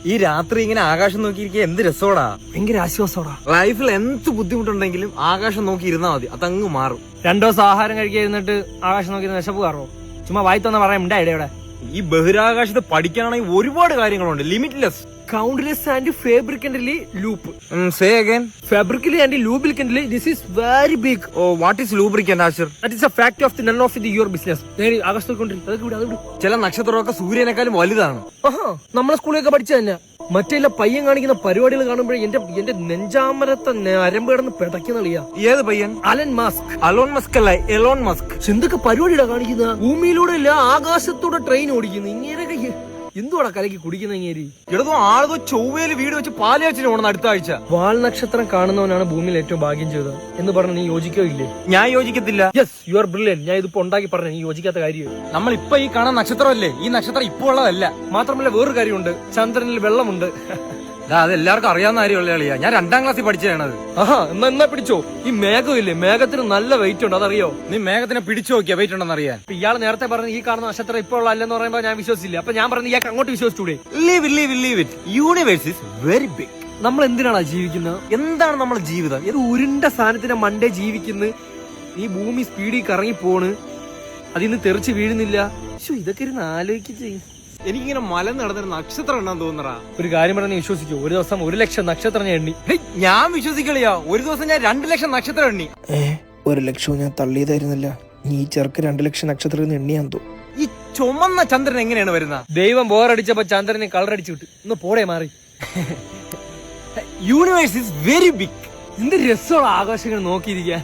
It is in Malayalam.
ഈ രാത്രി ഇങ്ങനെ ആകാശം നോക്കിയിരിക്കുക എന്ത് രസോടാ. ഭയങ്കര ആശ്വാസോടാ. ലൈഫിൽ എന്ത് ബുദ്ധിമുട്ടുണ്ടെങ്കിലും ആകാശം നോക്കി ഇരുന്നാ മതി, അതങ്ങ് മാറും. 2 ദിവസം ആഹാരം കഴിക്കാതിരുന്നിട്ട് ആകാശം നോക്കി വിശപ്പ് കയറോ? ചുമ്മാ വായിത്തൊന്ന് പറയാൻ ഉണ്ടായിടെ ഇവിടെ. ഈ ബഹിരാകാശത്ത് പഠിക്കാനാണെങ്കിൽ ഒരുപാട് കാര്യങ്ങളുണ്ട്, limitless. Countless and fabricantly loop. Say again. Fabrically and lubricantly, this is very big. Oh, what is lubricant, Ashir? That is a fact of the none of your business. ആകാശത്തോട്ട് കൊണ്ടിരിക്കും. ചില നക്ഷത്രമൊക്കെ സൂര്യനേക്കാളും വലുതാണ്. നമ്മളെ സ്കൂളിലൊക്കെ പഠിച്ച തന്നെ. മറ്റേ പയ്യൻ കാണിക്കുന്ന പരിപാടികൾ കാണുമ്പോഴേ എന്റെ നെഞ്ചാമരത്തെ അരമ്പ് കിടന്ന് പിടയ്ക്കുന്നളിയാ. ഏത് പയ്യൻ? Alan Musk. അലോൺ മസ്ക് അല്ല, എലോൺ മസ്ക്. എന്തൊക്കെ പരിപാടിയാ കാണിക്കുന്ന? ഭൂമിയിലൂടെ അല്ല ആകാശത്തൂടെ ട്രെയിൻ ഓടിക്കുന്നു. ഇങ്ങനെയൊക്കെ എന്തുവാടാ കലക്കി കുടിക്കുന്ന ഇങ്ങേരി? ഇടതോ ആളതോ ചൊവ്വയിൽ വീട് വെച്ച് പാലയാച്ചിന് പോകണം അടുത്ത ആഴ്ച. വാൽ നക്ഷത്രം കാണുന്നവനാണ് ഭൂമിയിൽ ഏറ്റവും ഭാഗ്യം ചെയ്തത് എന്ന് പറഞ്ഞ് നീ യോജിക്കോ ഇല്ലേ? ഞാൻ യോജിക്കത്തില്ല. Yes, you are brilliant. ഞാൻ ഇതിപ്പോ ഉണ്ടാക്കി പറഞ്ഞു, നീ യോജിക്കാത്ത കാര്യം. നമ്മൾ ഇപ്പൊ ഈ കാണാൻ നക്ഷത്രമല്ലേ, ഈ നക്ഷത്രം ഇപ്പൊ ഉള്ളതല്ല. മാത്രമല്ല വേറൊരു കാര്യമുണ്ട്, ചന്ദ്രനിൽ വെള്ളമുണ്ട്. അത് എല്ലാവർക്കും അറിയാവുന്ന കാര്യമുള്ള കളിയാ. ഞാൻ 2ാം ക്ലാസ്സിൽ പഠിച്ചതാണത്. എന്നാ പിടിച്ചോ. ഈ മേഘം ഇല്ലേ, മേഘത്തിന് നല്ല വെയിറ്റ് ഉണ്ട്, അതറിയോ? നീ മേഘത്തിനെ പിടിച്ചു നോക്കിയാ വെയിറ്റ് ഉണ്ടെന്ന് അറിയാൻ. ഇയാൾ നേരത്തെ പറഞ്ഞു ഈ കാണുന്ന നക്ഷത്രം ഇപ്പോൾ അല്ലെന്ന് പറയുമ്പോൾ ഞാൻ വിശ്വസിച്ചില്ല. അപ്പൊ ഞാൻ പറഞ്ഞു ഇയാൾക്ക് അങ്ങോട്ട് വിശ്വസിച്ചൂടെ? Leave it. Universe is very big. നമ്മൾ എന്തിനാണ് ജീവിക്കുന്നത്? എന്താണ് നമ്മുടെ ജീവിതം? ഇത് ഉരുണ്ട സാധനത്തിന്റെ മണ്ടേ ജീവിക്കുന്നു. ഈ ഭൂമി സ്പീഡിൽ കറങ്ങി പോണ്, അതിന്ന് തെറിച്ച് വീഴുന്നില്ല. ഇതൊക്കെ ഇരുന്ന് ആലോചിച്ച് എനിക്കിങ്ങനെ മല നടന്നൊരു നക്ഷത്രം ഉണ്ടെന്ന് തോന്നറാ. ഒരു കാര്യം പറഞ്ഞ നീ വിശ്വസിക്കോ? ഒരു ദിവസം 1 ലക്ഷം നക്ഷത്രം ഞാൻ എണ്ണി. ഞാൻ വിശ്വസിക്കളിയാ. ഒരു ദിവസം ഞാൻ 2 ലക്ഷം നക്ഷത്രം എണ്ണി. 1 ലക്ഷവും ഞാൻ തള്ളിയതായിരുന്നില്ല. നീ ചെറുക്ക് 2 ലക്ഷം നക്ഷത്രം എണ്ണിയാൻ തോ. ഈ ചുമന്ന ചന്ദ്രൻ എങ്ങനെയാണ് വരുന്നത്? ദൈവം ബോറടിച്ചപ്പോ ചന്ദ്രനെ കളർ അടിച്ചു വിട്ടു. ഒന്ന് പോടേ മാറി. Universe is very big. എന്ത് രസമുള്ള ആകാശങ്ങൾ നോക്കിയിരിക്കാൻ.